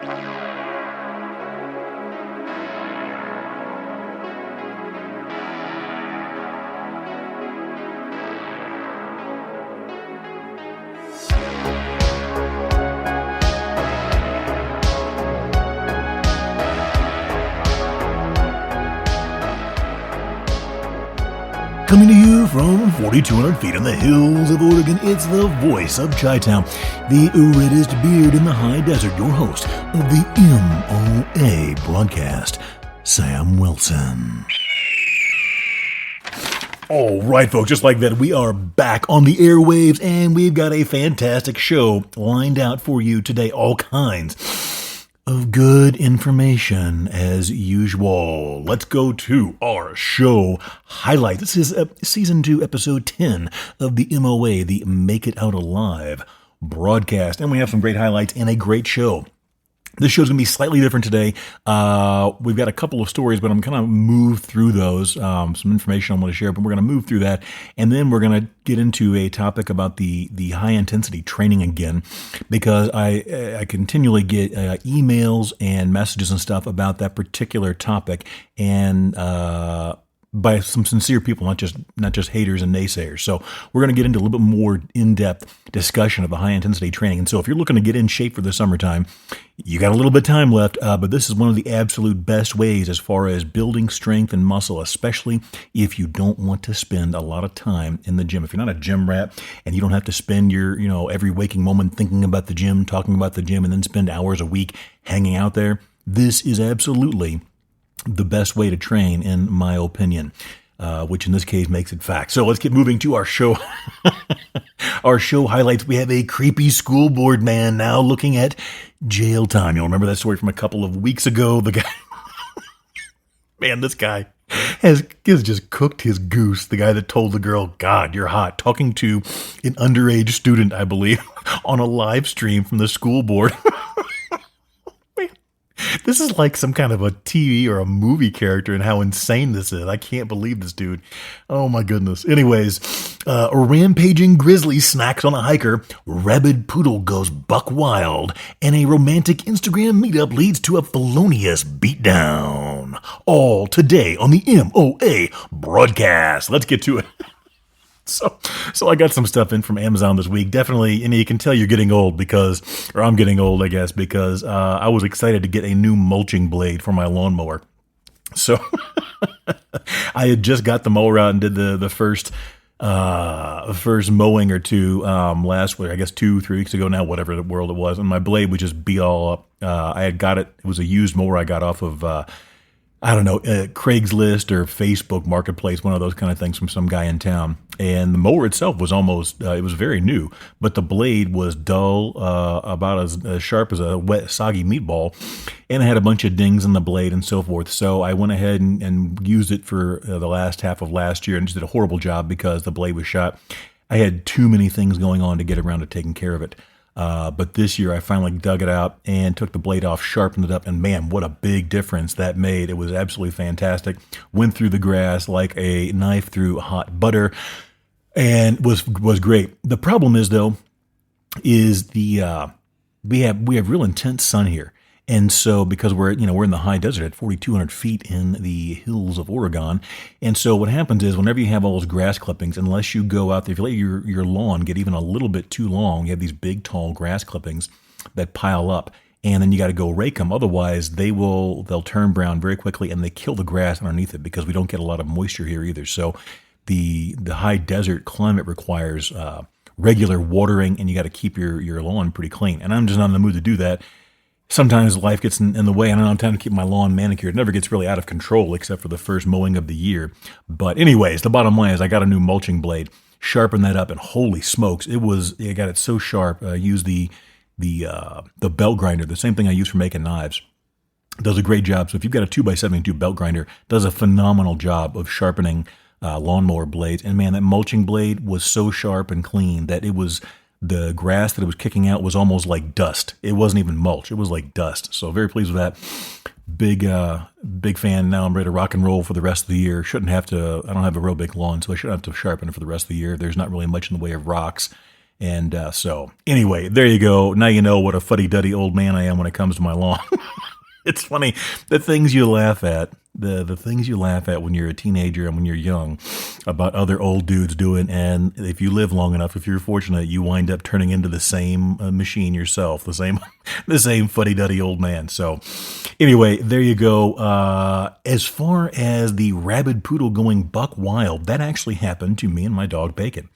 Coming to you from 4,200 feet in the hills of Oregon, it's the voice of Chi-Town, the reddest beard in the high desert, your host of the M.O.A. Broadcast, Sam Wilson. All right, folks, just like that, we are back on the airwaves, and we've got a fantastic show lined out for you today. All kinds of good information as usual. Let's go to our show highlight. This is season 2, episode 10 of the MOA, the Make It Out Alive broadcast. And we have some great highlights and a great show. This show's going to be slightly different today. We've got a couple of stories, but I'm going to move through those. Some information I want to share, but we're going to move through that. And then we're going to get into a topic about the high intensity training again, because I continually get emails and messages and stuff about that particular topic, and by some sincere people, not just haters and naysayers. So we're going to get into a little bit more in-depth discussion of the high-intensity training. And so if you're looking to get in shape for the summertime, you got a little bit of time left, but this is one of the absolute best ways as far as building strength and muscle, especially if you don't want to spend a lot of time in the gym. If you're not a gym rat and you don't have to spend your, every waking moment thinking about the gym, talking about the gym, and then spend hours a week hanging out there, this is absolutely the best way to train, in my opinion, which in this case makes it fact. So let's get moving to our show. Our show highlights. We have a creepy school board man now looking at jail time. You'll remember that story from a couple of weeks ago. The guy, man, this guy has just cooked his goose. The guy that told the girl, "God, you're hot," talking to an underage student, I believe, on a live stream from the school board. This is like some kind of a TV or a movie character, and how insane this is. I can't believe this dude. Oh my goodness. Anyways, a rampaging grizzly snacks on a hiker, rabid poodle goes buck wild, and a romantic Instagram meetup leads to a felonious beatdown. All today on the MOA Broadcast. Let's get to it. So I got some stuff in from Amazon this week. Definitely, and you can tell you're getting old or I'm getting old, I guess, because I was excited to get a new mulching blade for my lawnmower. So I had just got the mower out and did the first mowing or two last week, I guess 2-3 weeks ago now, whatever the world it was, and my blade was just beat all up. I had got it. It was a used mower I got off of Craigslist or Facebook Marketplace, one of those kind of things from some guy in town. And the mower itself was almost, it was very new, but the blade was dull, about as sharp as a wet, soggy meatball, and it had a bunch of dings in the blade and so forth. So I went ahead and used it for the last half of last year and just did a horrible job because the blade was shot. I had too many things going on to get around to taking care of it. But this year I finally dug it out and took the blade off, sharpened it up, and man, what a big difference that made. It was absolutely fantastic. Went through the grass like a knife through hot butter, and was great. The problem is though, is we have real intense sun here. And so because we're in the high desert at 4,200 feet in the hills of Oregon. And so what happens is whenever you have all those grass clippings, unless you go out there, if you let your lawn get even a little bit too long, you have these big, tall grass clippings that pile up, and then you got to go rake them. Otherwise, they'll turn brown very quickly, and they kill the grass underneath it because we don't get a lot of moisture here either. So the high desert climate requires regular watering, and you got to keep your lawn pretty clean. And I'm just not in the mood to do that. Sometimes life gets in the way, and I don't have time to keep my lawn manicured. It never gets really out of control except for the first mowing of the year. But anyways, the bottom line is I got a new mulching blade, sharpened that up, and holy smokes, I got it so sharp. I used the belt grinder, the same thing I use for making knives. It does a great job. So if you've got a 2x72 belt grinder, it does a phenomenal job of sharpening lawnmower blades. And man, that mulching blade was so sharp and clean that it was... The grass that it was kicking out was almost like dust. It wasn't even mulch. It was like dust. So very pleased with that. Big fan. Now I'm ready to rock and roll for the rest of the year. I don't have a real big lawn, so I shouldn't have to sharpen it for the rest of the year. There's not really much in the way of rocks And so, anyway, there you go. Now you know what a fuddy-duddy old man I am when it comes to my lawn. It's funny, the things you laugh at, the things you laugh at when you're a teenager and when you're young about other old dudes doing. And if you live long enough, if you're fortunate, you wind up turning into the same machine yourself, the same fuddy-duddy old man. So anyway, there you go. As far as the rabid poodle going buck wild, that actually happened to me and my dog Bacon.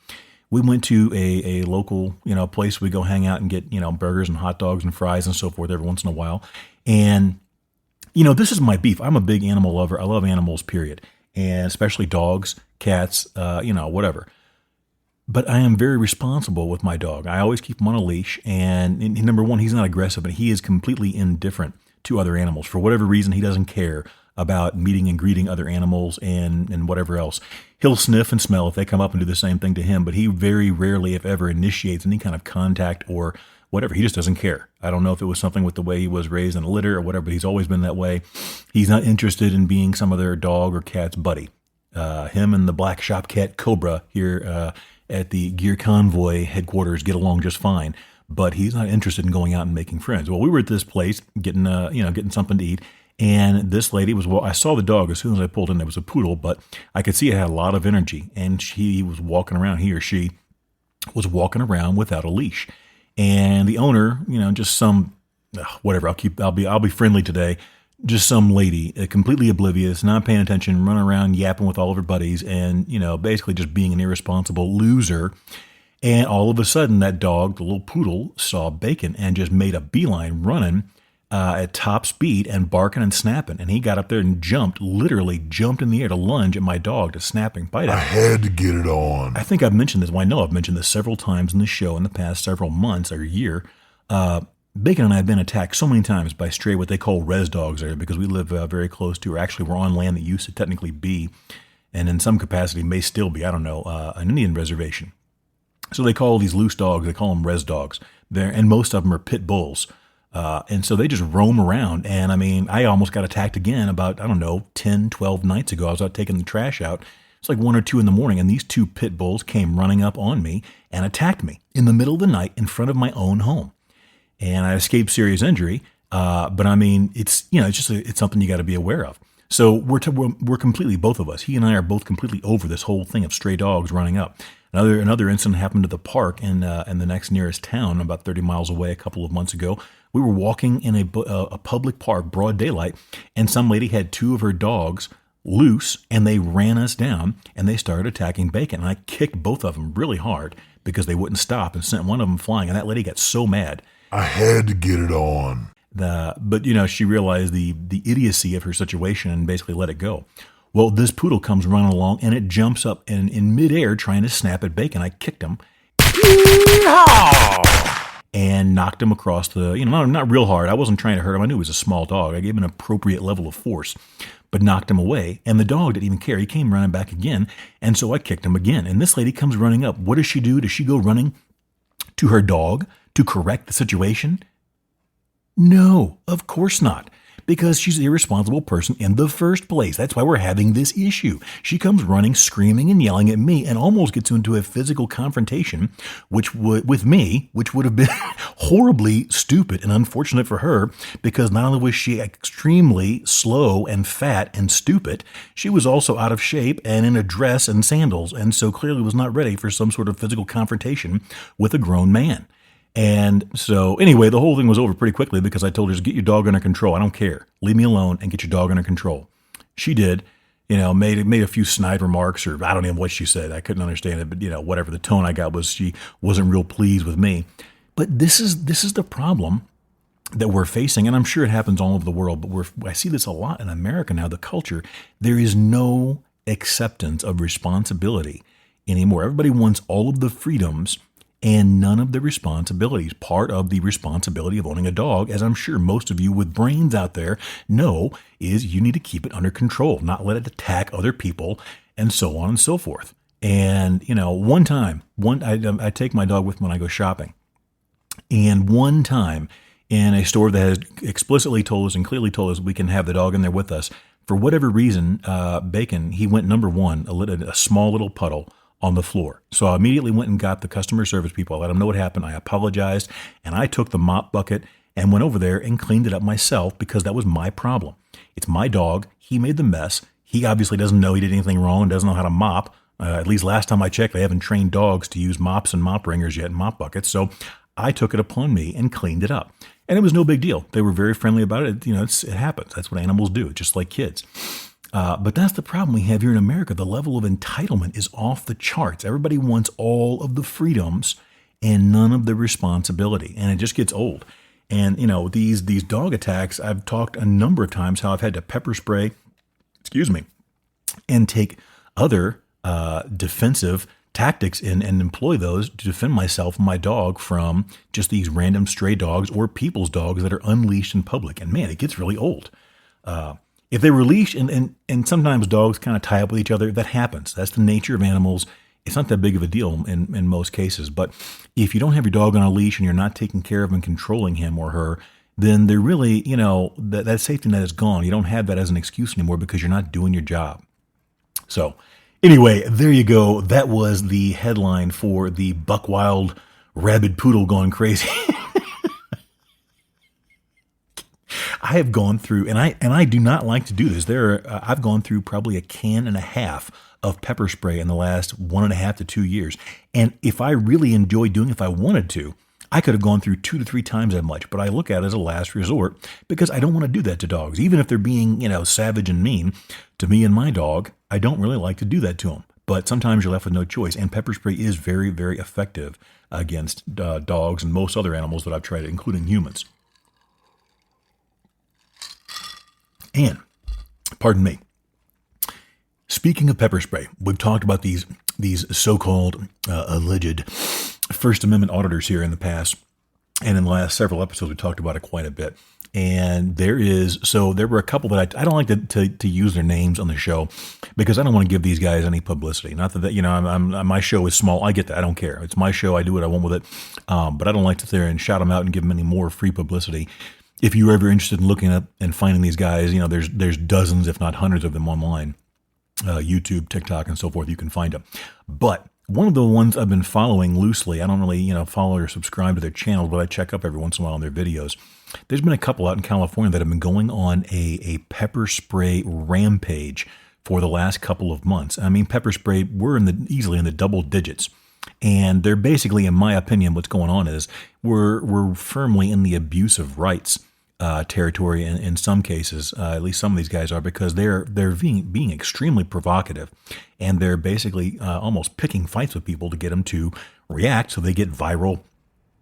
We went to a local, place we go hang out and get, burgers and hot dogs and fries and so forth every once in a while. And, this is my beef. I'm a big animal lover. I love animals, period. And especially dogs, cats, whatever. But I am very responsible with my dog. I always keep him on a leash. And number one, he's not aggressive, and he is completely indifferent to other animals. For whatever reason, he doesn't care about meeting and greeting other animals and whatever else. He'll sniff and smell if they come up and do the same thing to him, but he very rarely, if ever, initiates any kind of contact or whatever. He just doesn't care. I don't know if it was something with the way he was raised in a litter or whatever, but he's always been that way. He's not interested in being some other dog or cat's buddy. Him and the black shop cat Cobra here at the Gear Convoy headquarters get along just fine, but he's not interested in going out and making friends. Well, we were at this place getting something to eat. And this lady I saw the dog as soon as I pulled in. There was a poodle, but I could see it had a lot of energy. And he or she was walking around without a leash. And the owner, just some, whatever, I'll be friendly today. Just some lady, completely oblivious, not paying attention, running around yapping with all of her buddies and, basically just being an irresponsible loser. And all of a sudden that dog, the little poodle, saw Bacon and just made a beeline running at top speed and barking and snapping. And he got up there and literally jumped in the air to lunge at my dog to snap and bite at him. I had to get it on. I think I've mentioned this. Well, I know I've mentioned this several times in the show in the past several months or year. Bacon and I have been attacked so many times by stray, what they call res dogs there, because we live very close to, or actually we're on land that used to technically be, and in some capacity may still be, an Indian reservation. So they call these loose dogs, they call them res dogs there, and most of them are pit bulls. And so they just roam around. And I almost got attacked again about, 10, 12 nights ago. I was out taking the trash out. It's like 1 or 2 in the morning. And these 2 pit bulls came running up on me and attacked me in the middle of the night in front of my own home. And I escaped serious injury. But it's something you got to be aware of. So we're completely, both of us, he and I are both completely over this whole thing of stray dogs running up. Another incident happened to the park in the next nearest town, about 30 miles away, a couple of months ago. We were walking in a public park, broad daylight, and some lady had 2 of her dogs loose, and they ran us down, and they started attacking Bacon. And I kicked both of them really hard because they wouldn't stop and sent one of them flying, and that lady got so mad. I had to get it on. But she realized the idiocy of her situation and basically let it go. Well, this poodle comes running along, and it jumps up and in midair trying to snap at Bacon. I kicked him. And knocked him across the, not real hard. I wasn't trying to hurt him. I knew he was a small dog. I gave him an appropriate level of force, but knocked him away. And the dog didn't even care. He came running back again. And so I kicked him again. And this lady comes running up. What does she do? Does she go running to her dog to correct the situation? No, of course not. Because she's an irresponsible person in the first place. That's why we're having this issue. She comes running, screaming and yelling at me and almost gets into a physical confrontation, which would have been horribly stupid and unfortunate for her, because not only was she extremely slow and fat and stupid, she was also out of shape and in a dress and sandals, and so clearly was not ready for some sort of physical confrontation with a grown man. And so anyway, the whole thing was over pretty quickly because I told her, just get your dog under control. I don't care. Leave me alone and get your dog under control. She did, made a few snide remarks, or I don't even know what she said. I couldn't understand it, but whatever the tone I got was, she wasn't real pleased with me. But this is the problem that we're facing. And I'm sure it happens all over the world, but I see this a lot in America now, the culture. There is no acceptance of responsibility anymore. Everybody wants all of the freedoms and none of the responsibilities. Part of the responsibility of owning a dog, as I'm sure most of you with brains out there know, is you need to keep it under control, not let it attack other people, and so on and so forth. And, one time, I take my dog with me when I go shopping. And one time in a store that has explicitly told us and clearly told us we can have the dog in there with us, for whatever reason, Bacon, he went number one, a small little puddle on the floor. So I immediately went and got the customer service people. I let them know what happened. I apologized, and I took the mop bucket and went over there and cleaned it up myself because that was my problem. It's my dog. He made the mess. He obviously doesn't know he did anything wrong and doesn't know how to mop. At least last time I checked, they haven't trained dogs to use mops and mop ringers yet and mop buckets. So I took it upon me and cleaned it up. And it was no big deal. They were very friendly about it. It happens. That's what animals do, just like kids. But that's the problem we have here in America. The level of entitlement is off the charts. Everybody wants all of the freedoms and none of the responsibility. And it just gets old. And, these dog attacks, I've talked a number of times how I've had to pepper spray, and take other defensive tactics and employ those to defend myself and my dog from just these random stray dogs or people's dogs that are unleashed in public. And man, it gets really old. If they were leashed and sometimes dogs kind of tie up with each other, that happens. That's the nature of animals. It's not that big of a deal in most cases. But if you don't have your dog on a leash and you're not taking care of and controlling him or her, then they're really, that safety net is gone. You don't have that as an excuse anymore because you're not doing your job. So anyway, there you go. That was the headline for the buck wild rabid poodle gone crazy. I have gone through, and I do not like to do this. I've gone through probably a can and a half of pepper spray in the last 1.5 to 2 years. And if I really enjoy doing it, if I wanted to, I could have gone through 2 to 3 times that much. But I look at it as a last resort because I don't want to do that to dogs. Even if they're being, savage and mean to me and my dog, I don't really like to do that to them. But sometimes you're left with no choice. And pepper spray is very, very effective against dogs and most other animals that I've tried, including humans. And, pardon me, speaking of pepper spray, we've talked about these so-called alleged First Amendment auditors here in the past, and in the last several episodes we talked about it quite a bit. And there were a couple that I don't like to use their names on the show because I don't want to give these guys any publicity. Not that my show is small. I get that. I don't care. It's my show. I do what I want with it. But I don't like to sit there and shout them out and give them any more free publicity. If you're ever interested in looking up and finding these guys, there's dozens, if not hundreds of them online, YouTube, TikTok, and so forth. You can find them. But one of the ones I've been following loosely, I don't really, follow or subscribe to their channels, but I check up every once in a while on their videos. There's been a couple out in California that have been going on a pepper spray rampage for the last couple of months. I mean, pepper spray, we're easily in the double digits. And they're basically, in my opinion, what's going on is we're firmly in the abuse of rights territory in some cases. At least some of these guys are, because they're being extremely provocative, and they're basically almost picking fights with people to get them to react, so they get viral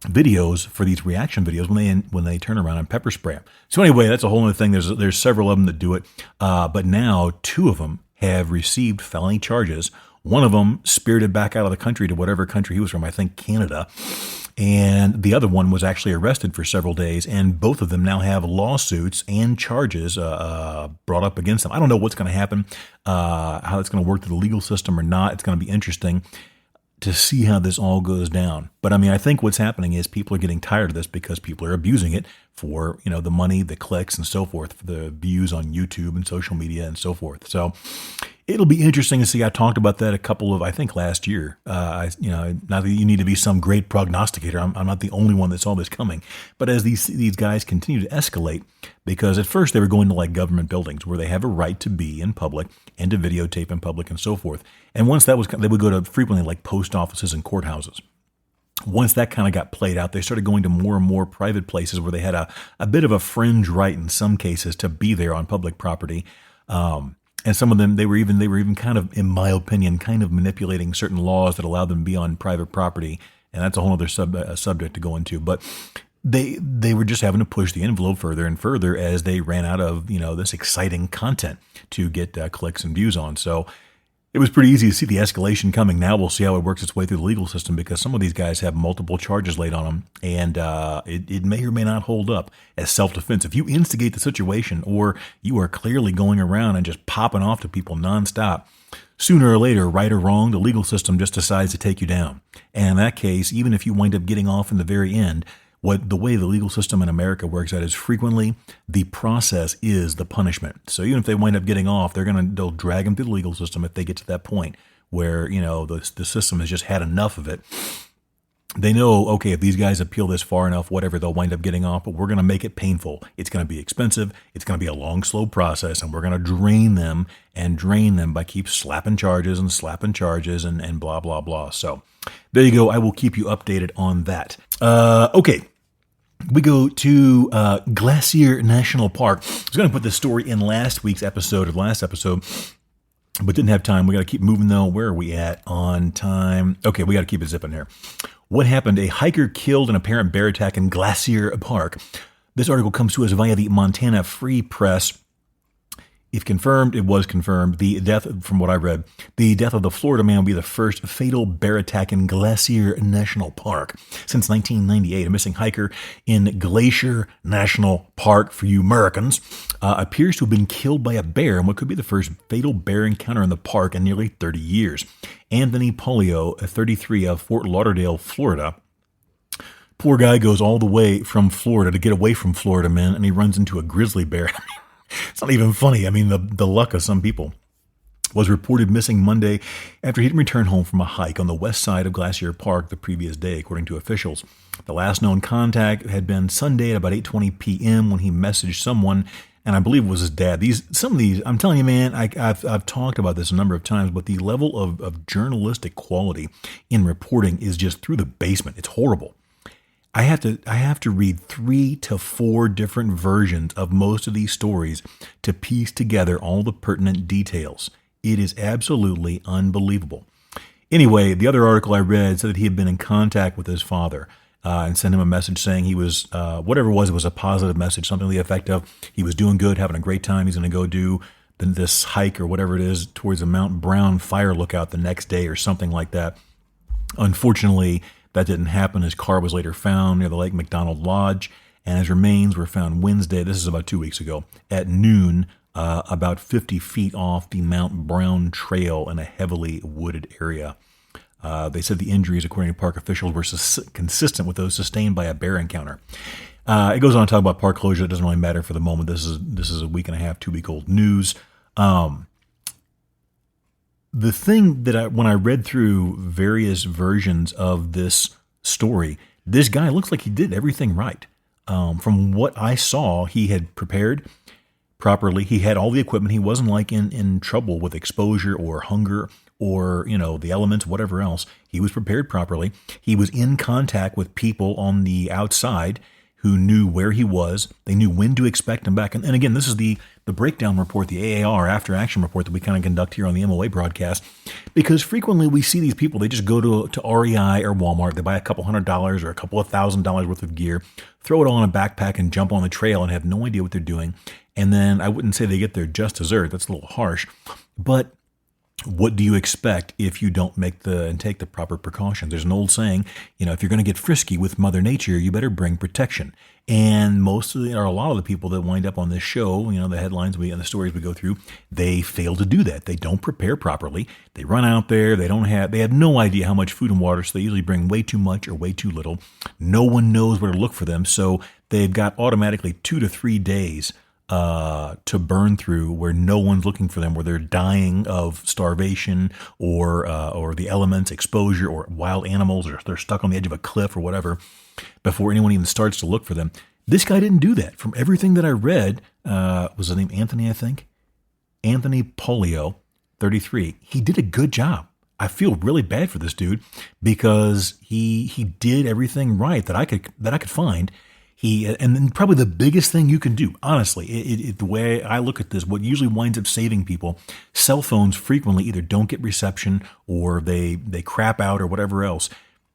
videos for these reaction videos when they turn around and pepper spray them. So anyway, that's a whole other thing. There's several of them that do it, but now 2 of them have received felony charges. One of them spirited back out of the country to whatever country he was from, I think Canada. And the other one was actually arrested for several days. And both of them now have lawsuits and charges brought up against them. I don't know what's going to happen, how it's going to work through the legal system or not. It's going to be interesting to see how this all goes down. But I mean, I think what's happening is people are getting tired of this because people are abusing it for, the money, the clicks and so forth, for the views on YouTube and social media and so forth. So it'll be interesting to see. I talked about that I think last year. Not that you need to be some great prognosticator. I'm not the only one that saw this coming. But as these guys continue to escalate, because at first they were going to like government buildings where they have a right to be in public and to videotape in public and so forth. And once they would go to frequently like post offices and courthouses. Once that kind of got played out, they started going to more and more private places where they had a bit of a fringe right in some cases to be there on public property. And some of them, they were even kind of, in my opinion, kind of manipulating certain laws that allowed them to be on private property. And that's a whole other subject to go into. But they were just having to push the envelope further and further as they ran out of, this exciting content to get clicks and views on. So it was pretty easy to see the escalation coming. Now we'll see how it works its way through the legal system, because some of these guys have multiple charges laid on them, and it may or may not hold up as self-defense. If you instigate the situation, or you are clearly going around and just popping off to people nonstop, sooner or later, right or wrong, the legal system just decides to take you down. And in that case, even if you wind up getting off in the very end, the way the legal system in America works out is frequently the process is the punishment. So even if they wind up getting off, they'll drag them through the legal system if they get to that point where, the system has just had enough of it. They know, okay, if these guys appeal this far enough, whatever, they'll wind up getting off, but we're going to make it painful. It's going to be expensive. It's going to be a long, slow process, and we're going to drain them by keep slapping charges and blah, blah, blah. So there you go. I will keep you updated on that. Okay. We go to Glacier National Park. I was going to put this story in last episode, but didn't have time. We got to keep moving, though. Where are we at on time? Okay, we got to keep it zipping here. What happened? A hiker killed in apparent bear attack in Glacier Park. This article comes to us via the Montana Free Press. If confirmed, it was confirmed. The death, from what I read, the death of the Florida man will be the first fatal bear attack in Glacier National Park since 1998. A missing hiker in Glacier National Park, for you Americans, appears to have been killed by a bear in what could be the first fatal bear encounter in the park in nearly 30 years. Anthony Polio, 33, of Fort Lauderdale, Florida. Poor guy goes all the way from Florida to get away from Florida, man, and he runs into a grizzly bear. It's not even funny. I mean, the luck of some people. Was reported missing Monday after he didn't return home from a hike on the west side of Glacier Park the previous day, according to officials. The last known contact had been Sunday at about 8:20 p.m. when he messaged someone, and I believe it was his dad. Some of these, I'm telling you, man, I've talked about this a number of times, but the level of journalistic quality in reporting is just through the basement. It's horrible. I have to read 3 to 4 different versions of most of these stories to piece together all the pertinent details. It is absolutely unbelievable. Anyway, the other article I read said that he had been in contact with his father and sent him a message saying he was, whatever it was a positive message, something to the effect of he was doing good, having a great time. He's going to go do this hike or whatever it is towards the Mount Brown fire lookout the next day or something like that. Unfortunately, that didn't happen. His car was later found near the Lake McDonald Lodge, and his remains were found Wednesday, this is about 2 weeks ago, at noon, about 50 feet off the Mount Brown Trail in a heavily wooded area. They said the injuries, according to park officials, were consistent with those sustained by a bear encounter. It goes on to talk about park closure. It doesn't really matter for the moment. This is a week and a half, 2-week-old news. The thing that when I read through various versions of this story, this guy looks like he did everything right. From what I saw, he had prepared properly. He had all the equipment. He wasn't like in trouble with exposure or hunger or, the elements, whatever else. He was prepared properly. He was in contact with people on the outside who knew where he was. They knew when to expect him back. And again, this is the breakdown report, the AAR, after action report that we kind of conduct here on the MOA broadcast, because frequently we see these people, they just go to REI or Walmart, they buy a couple $100 or a couple of $1,000 worth of gear, throw it all in a backpack and jump on the trail and have no idea what they're doing. And then I wouldn't say they get there just dessert. That's a little harsh, but what do you expect if you don't take the proper precautions? There's an old saying, if you're going to get frisky with Mother Nature, you better bring protection. And a lot of the people that wind up on this show, the headlines and the stories we go through, they fail to do that. They don't prepare properly. They run out there. They have no idea how much food and water, so they usually bring way too much or way too little. No one knows where to look for them, so they've got automatically 2 to 3 days to burn through where no one's looking for them, where they're dying of starvation or the elements, exposure, or wild animals, or they're stuck on the edge of a cliff or whatever before anyone even starts to look for them. This guy didn't do that. From everything that I read, was his name Anthony, I think? Anthony Polio, 33. He did a good job. I feel really bad for this dude because he did everything right that I could find. And then probably the biggest thing you can do, honestly, the way I look at this, what usually winds up saving people, cell phones frequently either don't get reception or they crap out or whatever else.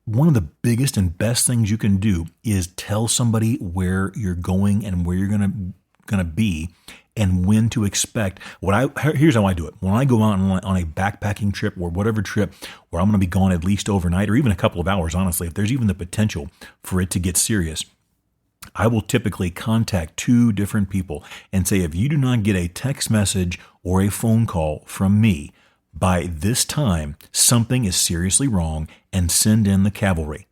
One of the biggest and best things you can do is tell somebody where you're going and where you're gonna be and when to expect. Here's how I do it. When I go out on a backpacking trip or whatever trip where I'm going to be gone at least overnight or even a couple of hours, honestly, if there's even the potential for it to get serious, I will typically contact 2 different people and say, if you do not get a text message or a phone call from me by this time, something is seriously wrong, and send in the cavalry.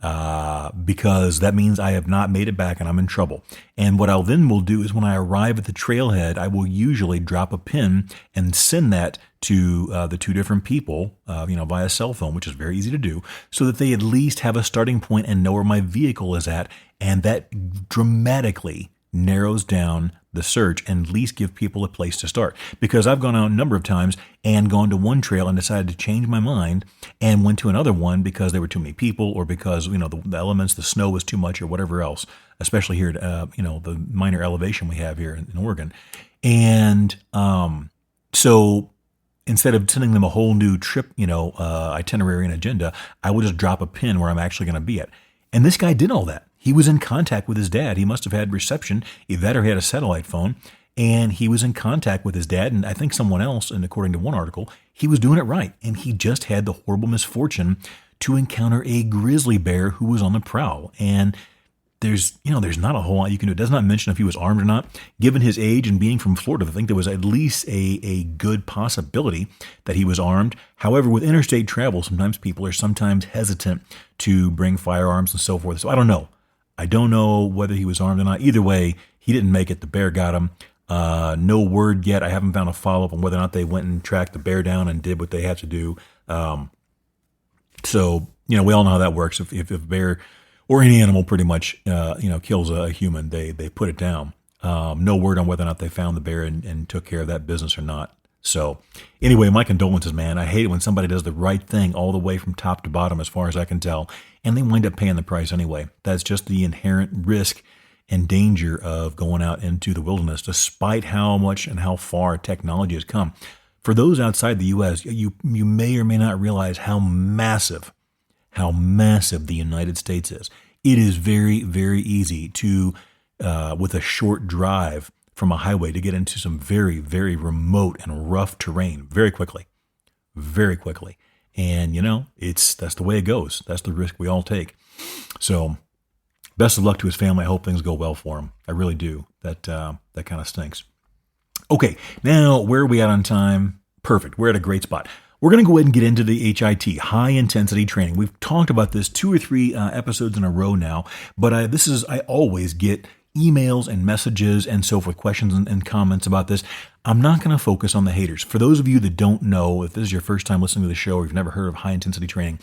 because that means I have not made it back and I'm in trouble. And what I'll then will do is when I arrive at the trailhead, I will usually drop a pin and send that to the two different people, via cell phone, which is very easy to do, so that they at least have a starting point and know where my vehicle is at. And that dramatically narrows down the search and at least give people a place to start. Because I've gone out a number of times and gone to one trail and decided to change my mind and went to another one because there were too many people or because, the elements, the snow was too much or whatever else, especially here at, the minor elevation we have here in Oregon. And so instead of sending them a whole new trip, itinerary and agenda, I would just drop a pin where I'm actually going to be at. And this guy did all that. He was in contact with his dad. He must have had reception, either that or he had a satellite phone, and he was in contact with his dad and I think someone else, and according to one article, he was doing it right. And he just had the horrible misfortune to encounter a grizzly bear who was on the prowl. And there's not a whole lot you can do. It does not mention if he was armed or not. Given his age and being from Florida, I think there was at least a good possibility that he was armed. However, with interstate travel, sometimes people are sometimes hesitant to bring firearms and so forth. So I don't know. I don't know whether he was armed or not. Either way, he didn't make it. The bear got him. No word yet. I haven't found a follow-up on whether or not they went and tracked the bear down and did what they had to do. So, we all know how that works. If a bear or any animal pretty much, kills a human, they put it down. No word on whether or not they found the bear and took care of that business or not. So anyway, my condolences, man. I hate it when somebody does the right thing all the way from top to bottom, as far as I can tell, and they wind up paying the price anyway. That's just the inherent risk and danger of going out into the wilderness, despite how much and how far technology has come. For those outside the U.S., you may or may not realize how massive the United States is. It is very, very easy to, with a short drive from a highway, to get into some very, very remote and rough terrain very quickly. And, that's the way it goes. That's the risk we all take. So best of luck to his family. I hope things go well for him. I really do. That kind of stinks. Okay, now where are we at on time? Perfect. We're at a great spot. We're going to go ahead and get into the HIT, high intensity training. We've talked about this 2 or 3 episodes in a row now, but I always get emails and messages and so forth, questions and comments about this. I'm not going to focus on the haters. For those of you that don't know, if this is your first time listening to the show or you've never heard of high intensity training,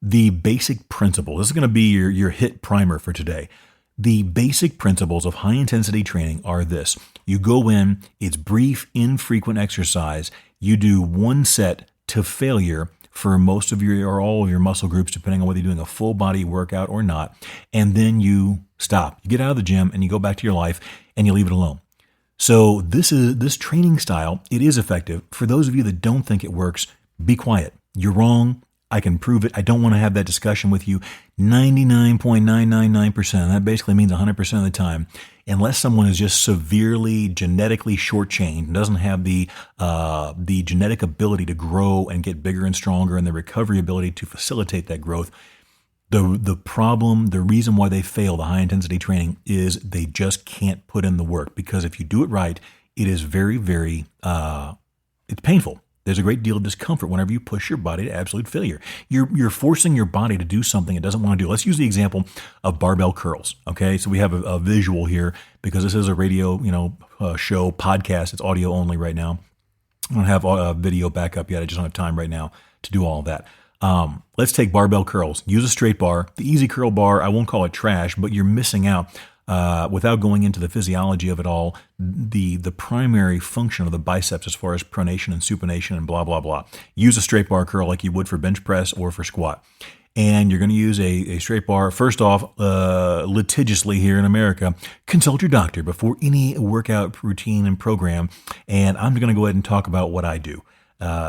the basic principle, this is going to be your HIT primer for today. The basic principles of high intensity training are this. You go in, it's brief, infrequent exercise. You do 1 set to failure for most of your or all of your muscle groups, depending on whether you're doing a full body workout or not. And then you stop. You get out of the gym and you go back to your life and you leave it alone. So this training style, it is effective. For those of you that don't think it works, be quiet. You're wrong. I can prove it. I don't want to have that discussion with you 99.999%. That basically means 100% of the time, unless someone is just severely genetically shortchanged and doesn't have the genetic ability to grow and get bigger and stronger and the recovery ability to facilitate that growth. The problem, the reason why they fail the high intensity training is they just can't put in the work, because if you do it right, it is very, very, it's painful. There's a great deal of discomfort whenever you push your body to absolute failure. You're forcing your body to do something it doesn't want to do. Let's use the example of barbell curls. Okay, so we have a visual here because this is a radio, show podcast. It's audio only right now. I don't have a video backup yet. I just don't have time right now to do all of that. Let's take barbell curls. Use a straight bar. The easy curl bar, I won't call it trash, but you're missing out. Without going into the physiology of it all, the primary function of the biceps as far as pronation and supination and blah, blah, blah. Use a straight bar curl like you would for bench press or for squat. And you're going to use a straight bar. First off, litigiously here in America, consult your doctor before any workout routine and program. And I'm going to go ahead and talk about what I do.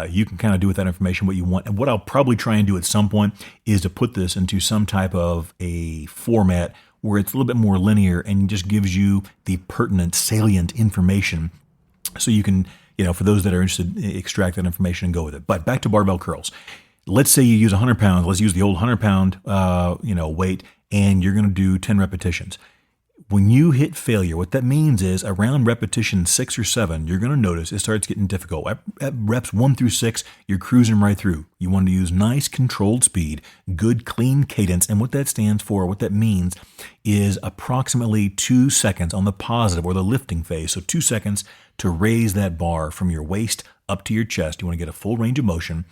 You can kind of do with that information what you want. And what I'll probably try and do at some point is to put this into some type of a format where it's a little bit more linear and just gives you the pertinent, salient information so you can, for those that are interested, extract that information and go with it. But back to barbell curls. Let's say you use 100 pounds. Let's use the old 100-pound, weight, and you're going to do 10 repetitions. When you hit failure, what that means is around repetition 6 or 7, you're going to notice it starts getting difficult. At reps 1 through 6, you're cruising right through. You want to use nice controlled speed, good clean cadence. And what that stands for, what that means is approximately 2 seconds on the positive or the lifting phase. So 2 seconds to raise that bar from your waist up to your chest. You want to get a full range of motion.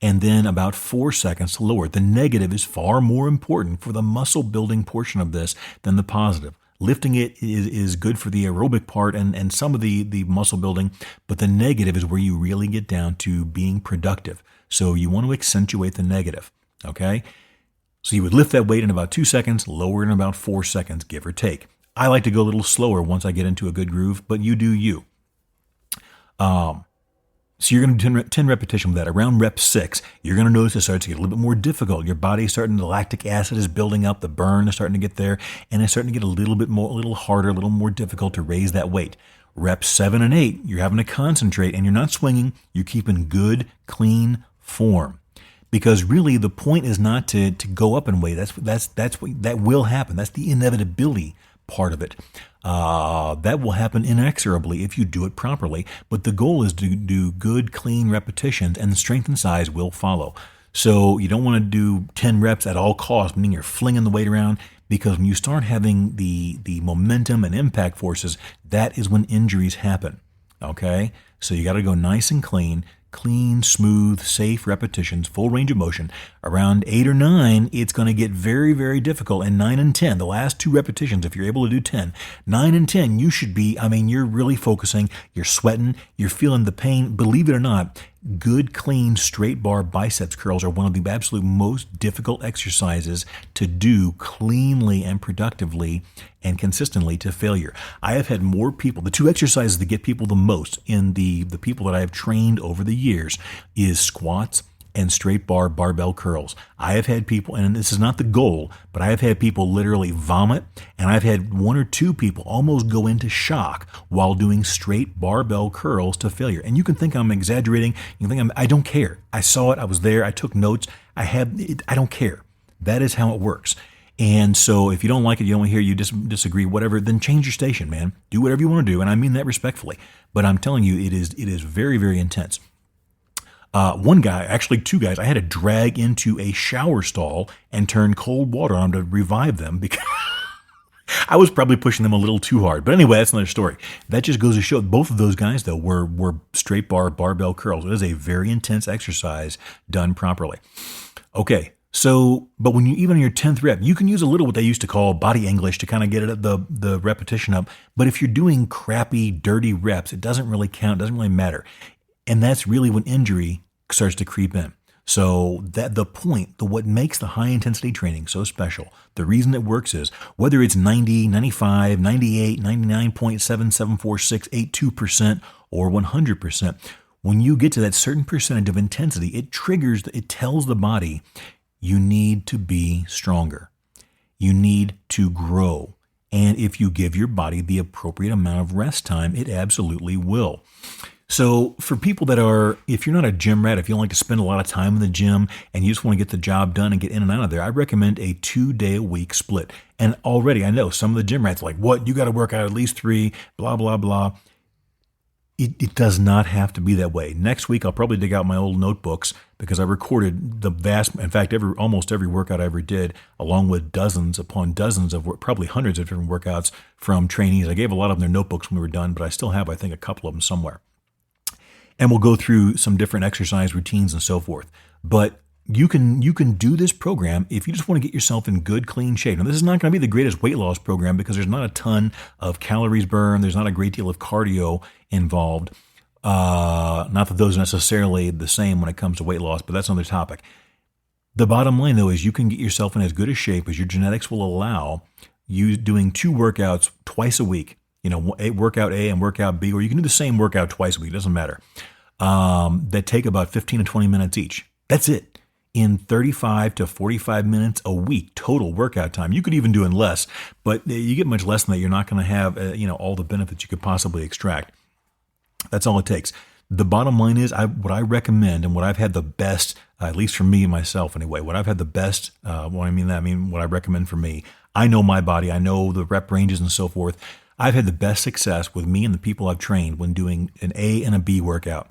And then about 4 seconds to lower it. The negative is far more important for the muscle building portion of this than the positive. Lifting it is good for the aerobic part and some of the muscle building, but the negative is where you really get down to being productive. So you want to accentuate the negative, okay? So you would lift that weight in about 2 seconds, lower it in about 4 seconds, give or take. I like to go a little slower once I get into a good groove, but you do you. So you're going to do 10 repetition with that. Around rep 6, you're going to notice it starts to get a little bit more difficult. Your body's starting, the lactic acid is building up, the burn is starting to get there, and it's starting to get a little harder, a little more difficult to raise that weight. Reps 7 and 8, you're having to concentrate, and you're not swinging. You're keeping good, clean form. Because really, the point is not to go up in weight. That will happen. That's the inevitability part of it. That will happen inexorably if you do it properly. But the goal is to do good, clean repetitions, and the strength and size will follow. So you don't want to do 10 reps at all costs, meaning you're flinging the weight around, because when you start having the momentum and impact forces, that is when injuries happen. Okay? So you got to go nice and clean, smooth, safe repetitions, full range of motion. Around 8 or 9, it's going to get very, very difficult. And 9 and 10, the last 2 repetitions, if you're able to do 10, 9 and 10, you should be, you're really focusing, you're sweating, you're feeling the pain. Believe it or not, good, clean, straight bar biceps curls are one of the absolute most difficult exercises to do cleanly and productively and consistently to failure. I have had more people, the 2 exercises that get people the most in the people that I have trained over the years is squats and straight bar barbell curls. I have had people, and this is not the goal, but I have had people literally vomit, and I've had 1 or 2 people almost go into shock while doing straight barbell curls to failure. And you can think I'm exaggerating. You can think I don't care. I saw it. I was there. I took notes. I don't care. That is how it works. And so if you don't like it, you don't hear, you disagree, whatever, then change your station, man. Do whatever you want to do. And I mean that respectfully. But I'm telling you, it is very, very intense. One guy, actually 2 guys, I had to drag into a shower stall and turn cold water on them to revive them because I was probably pushing them a little too hard. But anyway, that's another story. That just goes to show both of those guys, though, were straight bar barbell curls. It is a very intense exercise done properly. Okay. So, but when you, even on your 10th rep, you can use a little what they used to call body English to kind of get it the repetition up. But if you're doing crappy, dirty reps, it doesn't really count, doesn't really matter. And that's really when injury starts to creep in. So that what makes the high intensity training so special, the reason it works is whether it's 90, 95, 98, 99.774682% or 100%, when you get to that certain percentage of intensity, it tells the body, you need to be stronger. You need to grow. And if you give your body the appropriate amount of rest time, it absolutely will. So for people that if you're not a gym rat, if you don't like to spend a lot of time in the gym and you just want to get the job done and get in and out of there, I recommend a 2-day-a-week split. And already I know some of the gym rats are like, what? You got to work out at least 3, blah, blah, blah. It does not have to be that way. Next week, I'll probably dig out my old notebooks because I recorded almost every workout I ever did, along with dozens upon dozens of, probably hundreds of different workouts from trainees. I gave a lot of them their notebooks when we were done, but I still have, I think, a couple of them somewhere. And we'll go through some different exercise routines and so forth. But you can do this program if you just want to get yourself in good, clean shape. Now, this is not going to be the greatest weight loss program because there's not a ton of calories burned. There's not a great deal of cardio involved. Not that those are necessarily the same when it comes to weight loss, but that's another topic. The bottom line, though, is you can get yourself in as good a shape as your genetics will allow, you doing 2 workouts twice a week. Workout A and workout B, or you can do the same workout twice a week. It doesn't matter. That take about 15 to 20 minutes each. That's it. In 35 to 45 minutes a week, total workout time. You could even do it less, but you get much less than that. You're not going to have, all the benefits you could possibly extract. That's all it takes. The bottom line is what I recommend and what I've had the best, at least for me, myself anyway, what I've had the best, what I recommend for me, I know my body. I know the rep ranges and so forth. I've had the best success with me and the people I've trained when doing an A and a B workout.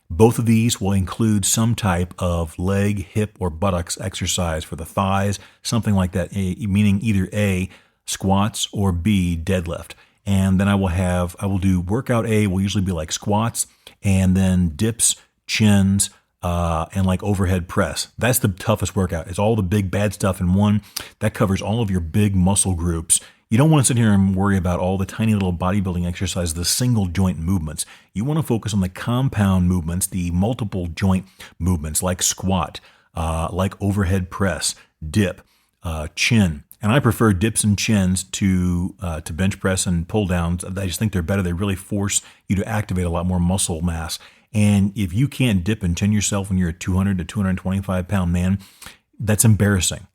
Both of these will include some type of leg, hip, or buttocks exercise for the thighs, something like that, meaning either A, squats, or B, deadlift. And then I will do workout A will usually be like squats, and then dips, chins, and like overhead press. That's the toughest workout. It's all the big bad stuff in one. That covers all of your big muscle groups. You don't want to sit here and worry about all the tiny little bodybuilding exercises, the single joint movements. You want to focus on the compound movements, the multiple joint movements like squat, like overhead press, dip, chin. And I prefer dips and chins to bench press and pull downs. I just think they're better. They really force you to activate a lot more muscle mass. And if you can't dip and chin yourself when you're a 200 to 225 pound man, that's embarrassing.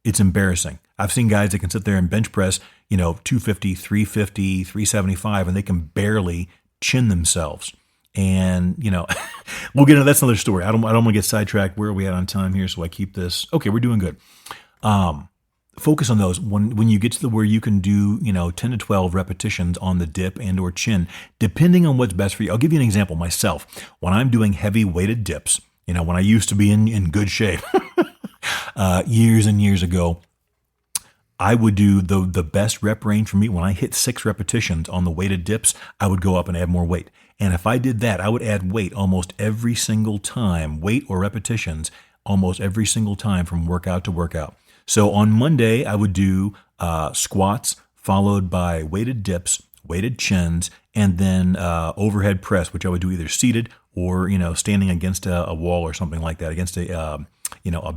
It's embarrassing. I've seen guys that can sit there and bench press, 250, 350, 375, and they can barely chin themselves. And, we'll get into that's another story. I don't want to get sidetracked. Where are we at on time here? So I keep this. Okay, we're doing good. Focus on those when you get to where you can do 10 to 12 repetitions on the dip and or chin, depending on what's best for you. I'll give you an example myself. When I'm doing heavy weighted dips, when I used to be in good shape years and years ago, I would do the best rep range for me. When I hit 6 repetitions on the weighted dips, I would go up and add more weight. And if I did that, I would add weight almost every single time, weight or repetitions almost every single time from workout to workout. So on Monday, I would do squats followed by weighted dips, weighted chins, and then overhead press, which I would do either seated or, standing against a wall or something like that, against a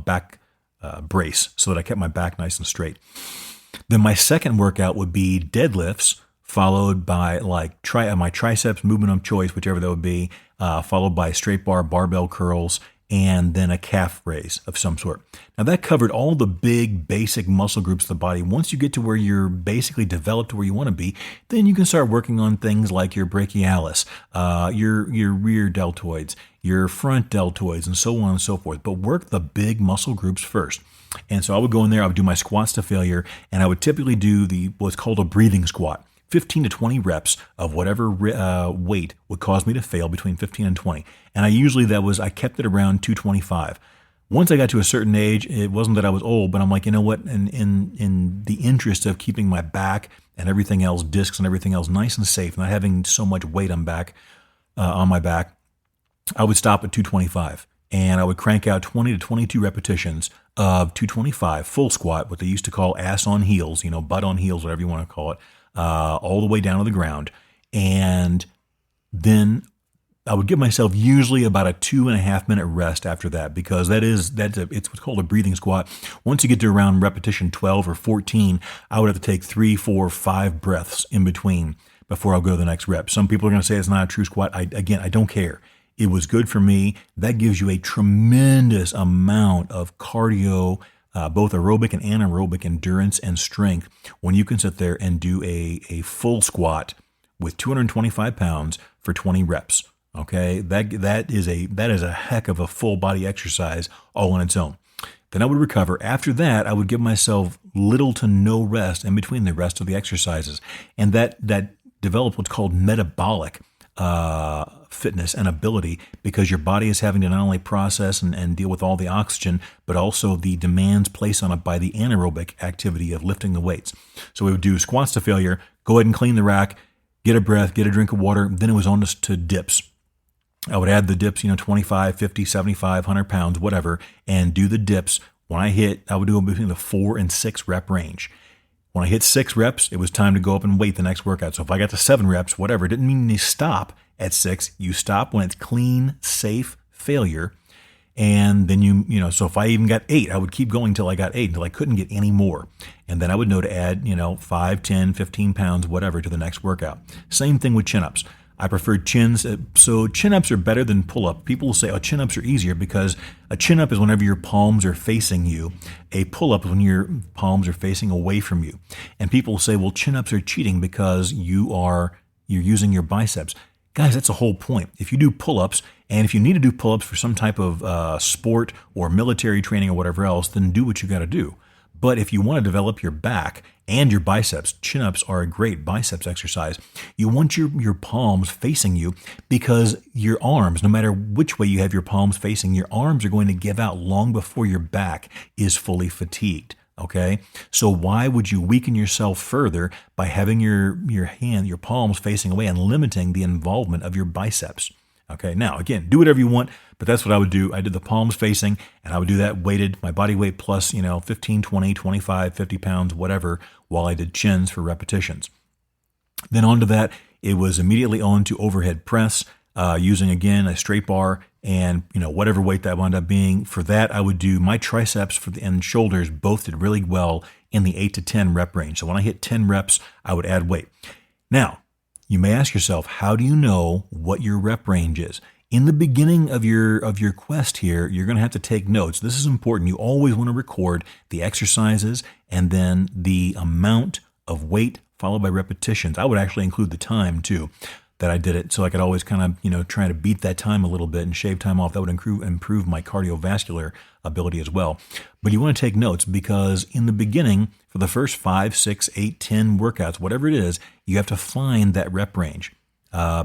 back brace, so that I kept my back nice and straight. Then my second workout would be deadlifts, followed by like my triceps movement of choice, whichever that would be, followed by straight bar barbell curls, and then a calf raise of some sort. Now that covered all the big basic muscle groups of the body. Once you get to where you're basically developed to where you want to be, then you can start working on things like your brachialis, your rear deltoids, your front deltoids, and so on and so forth. But work the big muscle groups first. And so I would go in there, I would do my squats to failure, and I would typically do what's called a breathing squat. 15 to 20 reps of whatever weight would cause me to fail, between 15 and 20. And I kept it around 225. Once I got to a certain age, it wasn't that I was old, but I'm like, you know what? In the interest of keeping my back and everything else, discs and everything else nice and safe, not having so much weight on my back, I would stop at 225. And I would crank out 20 to 22 repetitions of 225 full squat, what they used to call ass on heels, butt on heels, whatever you want to call it. All the way down to the ground. And then I would give myself usually about a 2.5 minute rest after that, because it's what's called a breathing squat. Once you get to around repetition 12 or 14, I would have to take 3, 4, 5 breaths in between before I'll go to the next rep. Some people are going to say it's not a true squat. I don't care. It was good for me. That gives you a tremendous amount of cardio, both aerobic and anaerobic endurance and strength, when you can sit there and do a full squat with 225 pounds for 20 reps. Okay, that is a heck of a full body exercise all on its own. Then I would recover. After that, I would give myself little to no rest in between the rest of the exercises, and that developed what's called metabolic fitness and ability, because your body is having to not only process and deal with all the oxygen, but also the demands placed on it by the anaerobic activity of lifting the weights. So we would do squats to failure, go ahead and clean the rack, get a breath, get a drink of water. Then it was on to dips. I would add the dips, 25, 50, 75, 100 pounds, whatever, and do the dips. When I would do them between the 4 and 6 rep range. When I hit 6 reps, it was time to go up and wait the next workout. So if I got to 7 reps, whatever, it didn't mean you stop at 6. You stop when it's clean, safe failure. And then so if I even got 8, I would keep going until I got 8, until I couldn't get any more. And then I would know to add, 5, 10, 15 pounds, whatever, to the next workout. Same thing with chin-ups. I prefer chins. So chin-ups are better than pull-up. People will say, oh, chin-ups are easier, because a chin-up is whenever your palms are facing you. A pull-up is when your palms are facing away from you. And people will say, well, chin-ups are cheating because you're using your biceps. Guys, that's the whole point. If you do pull-ups, and if you need to do pull-ups for some type of sport or military training or whatever else, then do what you got to do. But if you want to develop your back and your biceps, chin-ups are a great biceps exercise. You want your palms facing you because your arms, no matter which way you have your palms facing, your arms are going to give out long before your back is fully fatigued. Okay, so why would you weaken yourself further by having your palms facing away and limiting the involvement of your biceps? Okay, now again, do whatever you want, but that's what I would do. I did the palms facing, and I would do that weighted, my body weight plus, 15, 20, 25, 50 pounds, whatever, while I did chins for repetitions. Then onto that, it was immediately on to overhead press, using again a straight bar and whatever weight that wound up being. For that, I would do my triceps and shoulders both did really well in the 8 to 10 rep range. So when I hit 10 reps, I would add weight. Now, you may ask yourself, how do you know what your rep range is? In the beginning of your quest here, you're going to have to take notes. This is important. You always want to record the exercises and then the amount of weight followed by repetitions. I would actually include the time too that I did it, so I could always kind of try to beat that time a little bit and shave time off. That would improve my cardiovascular ability as well. But you want to take notes because in the beginning, for the first 5, 6, 8, 10 workouts, whatever it is, you have to find that rep range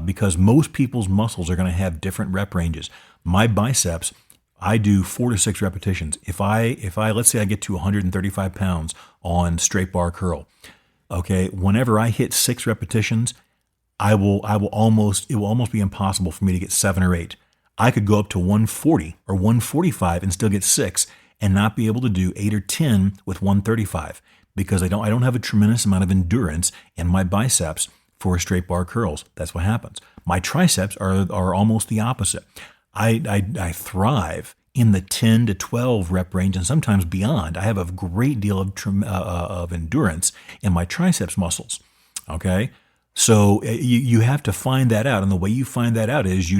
because most people's muscles are going to have different rep ranges. My biceps, I do 4 to 6 repetitions. If I let's say I get to 135 pounds on straight bar curl, okay, whenever I hit 6 repetitions, it will almost be impossible for me to get 7 or 8. I could go up to 140 or 145 and still get 6 and not be able to do 8 or 10 with 135 because I don't have a tremendous amount of endurance in my biceps for straight bar curls. That's what happens. My triceps are almost the opposite. I thrive in the 10 to 12 rep range and sometimes beyond. I have a great deal of endurance in my triceps muscles. Okay. So you have to find that out. And the way you find that out is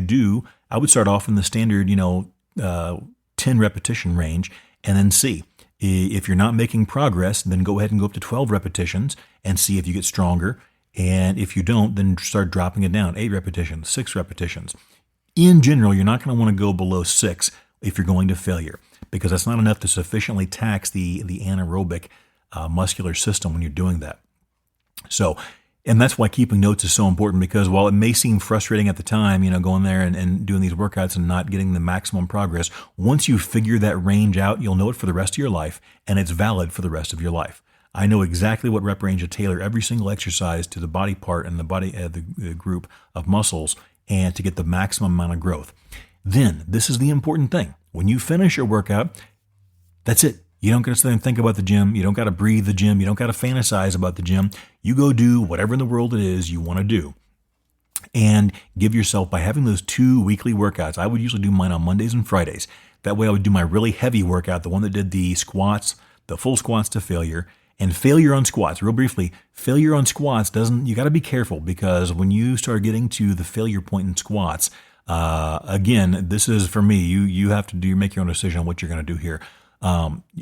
I would start off in the standard, 10 repetition range and then see. If you're not making progress, then go ahead and go up to 12 repetitions and see if you get stronger. And if you don't, then start dropping it down. 8 repetitions, 6 repetitions. In general, you're not going to want to go below 6 if you're going to failure because that's not enough to sufficiently tax the anaerobic muscular system when you're doing that. So, and that's why keeping notes is so important because while it may seem frustrating at the time, going there and doing these workouts and not getting the maximum progress, once you figure that range out, you'll know it for the rest of your life and it's valid for the rest of your life. I know exactly what rep range to tailor every single exercise to the body part and the group of muscles and to get the maximum amount of growth. Then, this is the important thing. When you finish your workout, that's it. You don't got to sit there and think about the gym. You don't got to breathe the gym. You don't got to fantasize about the gym. You go do whatever in the world it is you want to do. And give yourself, by having those 2 weekly workouts, I would usually do mine on Mondays and Fridays. That way I would do my really heavy workout, the one that did the squats, the full squats to failure. And failure on squats, real briefly, failure on squats you got to be careful because when you start getting to the failure point in squats, again, this is for me, you have to make your own decision on what you're going to do here.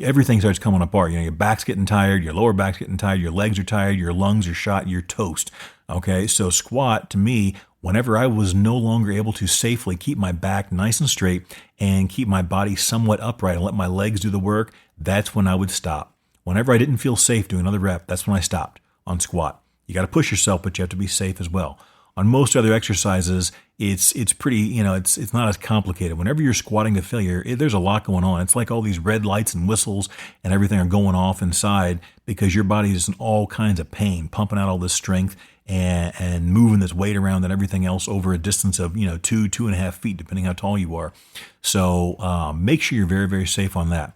Everything starts coming apart. Your back's getting tired, your lower back's getting tired, your legs are tired, your lungs are shot, you're toast. Okay, so squat to me, whenever I was no longer able to safely keep my back nice and straight and keep my body somewhat upright and let my legs do the work, that's when I would stop. Whenever I didn't feel safe doing another rep, that's when I stopped on squat. You got to push yourself, but you have to be safe as well. On most other exercises, it's pretty, it's not as complicated. Whenever you're squatting to failure, there's a lot going on. It's like all these red lights and whistles and everything are going off inside because your body is in all kinds of pain, pumping out all this strength and moving this weight around and everything else over a distance of, 2.5 feet, depending how tall you are. So make sure you're very, very safe on that.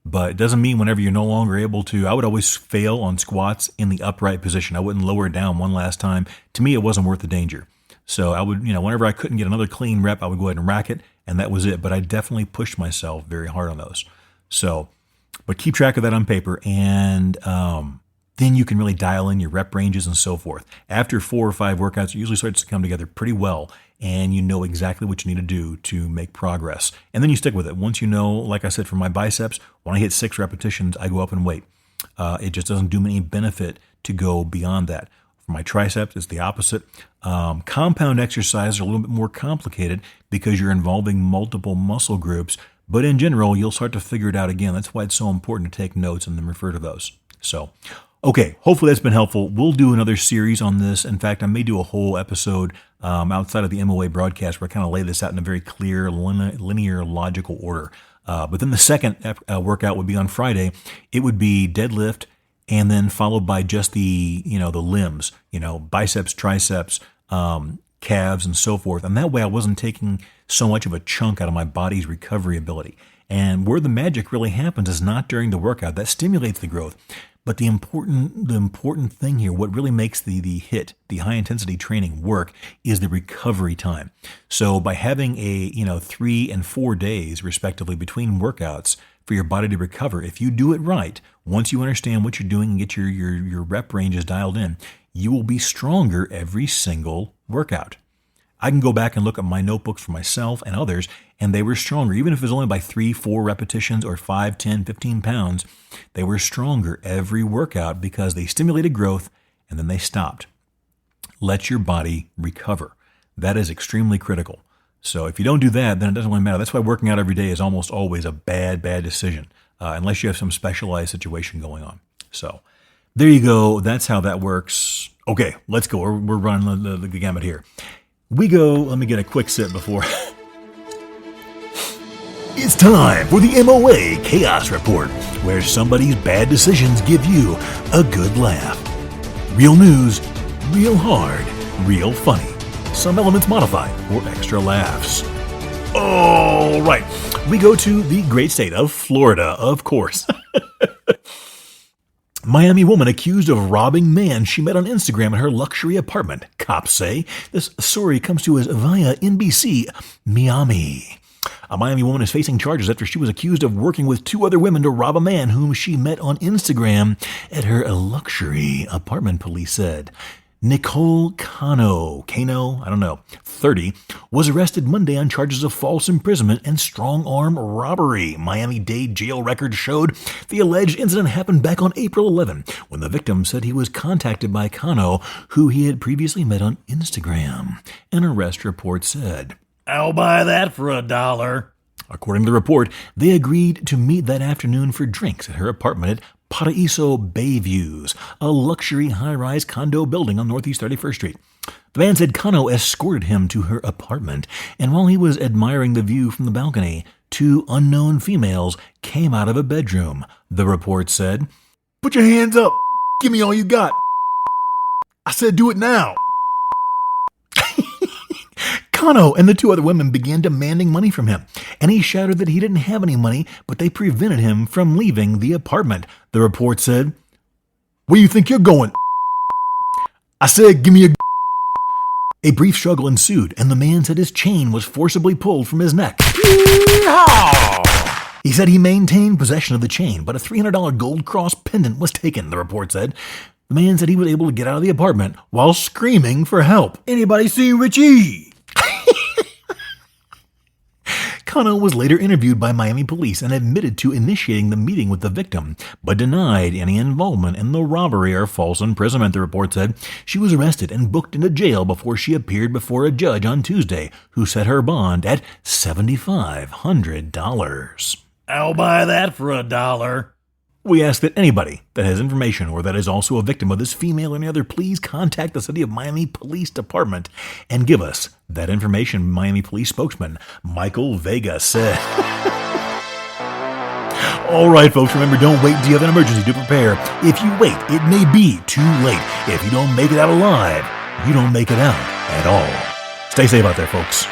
But it doesn't mean whenever you're no longer able to, I would always fail on squats in the upright position. I wouldn't lower it down one last time. To me, it wasn't worth the danger. So I would, whenever I couldn't get another clean rep, I would go ahead and rack it, and that was it. But I definitely pushed myself very hard on those. So, but keep track of that on paper, and then you can really dial in your rep ranges and so forth. After 4 or 5 workouts, it usually starts to come together pretty well, and you know exactly what you need to do to make progress. And then you stick with it. Once you know, like I said, for my biceps, when I hit 6 repetitions, I go up in weight. It just doesn't do me any benefit to go beyond that. For my triceps, it's the opposite. Compound exercises are a little bit more complicated because you're involving multiple muscle groups, But in general, you'll start to figure it out again. That's why it's so important to take notes and then refer to those. So, okay, hopefully that's been helpful. We'll do another series on this. In fact, I may do a whole episode outside of the MOA broadcast where I kind of lay this out in a very clear, linear, logical order. But then the second workout would be on Friday. It would be deadlift and then followed by just the limbs, biceps, triceps, calves, and so forth. And that way I wasn't taking so much of a chunk out of my body's recovery ability. And where the magic really happens is not during the workout. That stimulates the growth. But the important thing here, what really makes the high intensity training work, is the recovery time. So by having a 3 and 4 days respectively between workouts for your body to recover, if you do it right, once you understand what you're doing and get your rep ranges dialed in, you will be stronger every single workout. I can go back and look at my notebooks for myself and others, and they were stronger. Even if it was only by 3, 4 repetitions or 5, 10, 15 pounds, they were stronger every workout because they stimulated growth and then they stopped. Let your body recover. That is extremely critical. So if you don't do that, then it doesn't really matter. That's why working out every day is almost always a bad decision, unless you have some specialized situation going on. So there you go. That's how that works. Okay, let's go. We're running the gamut here. We go, let me get a quick sip before. It's time for the MOA Chaos Report, where somebody's bad decisions give you a good laugh. Real news, real hard, real funny. Some elements modified for extra laughs. All right, we go to the great state of Florida, of course. Miami woman accused of robbing man she met on Instagram at her luxury apartment, cops say. This story comes to us via NBC Miami. A Miami woman is facing charges after she was accused of working with 2 other women to rob a man whom she met on Instagram at her luxury apartment, police said. Nicole Cano, 30, was arrested Monday on charges of false imprisonment and strong-arm robbery. Miami-Dade jail records showed the alleged incident happened back on April 11, when the victim said he was contacted by Cano, who he had previously met on Instagram. An arrest report said, "I'll buy that for $1." According to the report, they agreed to meet that afternoon for drinks at her apartment at Paraíso Bayviews, a luxury high-rise condo building on Northeast 31st Street. The man said Cano escorted him to her apartment, and while he was admiring the view from the balcony, 2 unknown females came out of a bedroom. The report said, "Put your hands up. Give me all you got. I said do it now." Cano and the 2 other women began demanding money from him, and he shouted that he didn't have any money, but they prevented him from leaving the apartment. The report said, "Where do you think you're going?" "I said, give me a..." A brief struggle ensued, and the man said his chain was forcibly pulled from his neck. He said he maintained possession of the chain, but a $300 gold cross pendant was taken, the report said. The man said he was able to get out of the apartment while screaming for help. "Anybody see Richie?" Cano was later interviewed by Miami police and admitted to initiating the meeting with the victim, but denied any involvement in the robbery or false imprisonment, the report said. She was arrested and booked into jail before she appeared before a judge on Tuesday, who set her bond at $7,500. "I'll buy that for $1." We ask that anybody that has information or that is also a victim of this female or any other, please contact the City of Miami Police Department and give us that information, Miami Police spokesman Michael Vega said. All right, folks, remember, don't wait until you have an emergency to prepare. If you wait, it may be too late. If you don't make it out alive, you don't make it out at all. Stay safe out there, folks.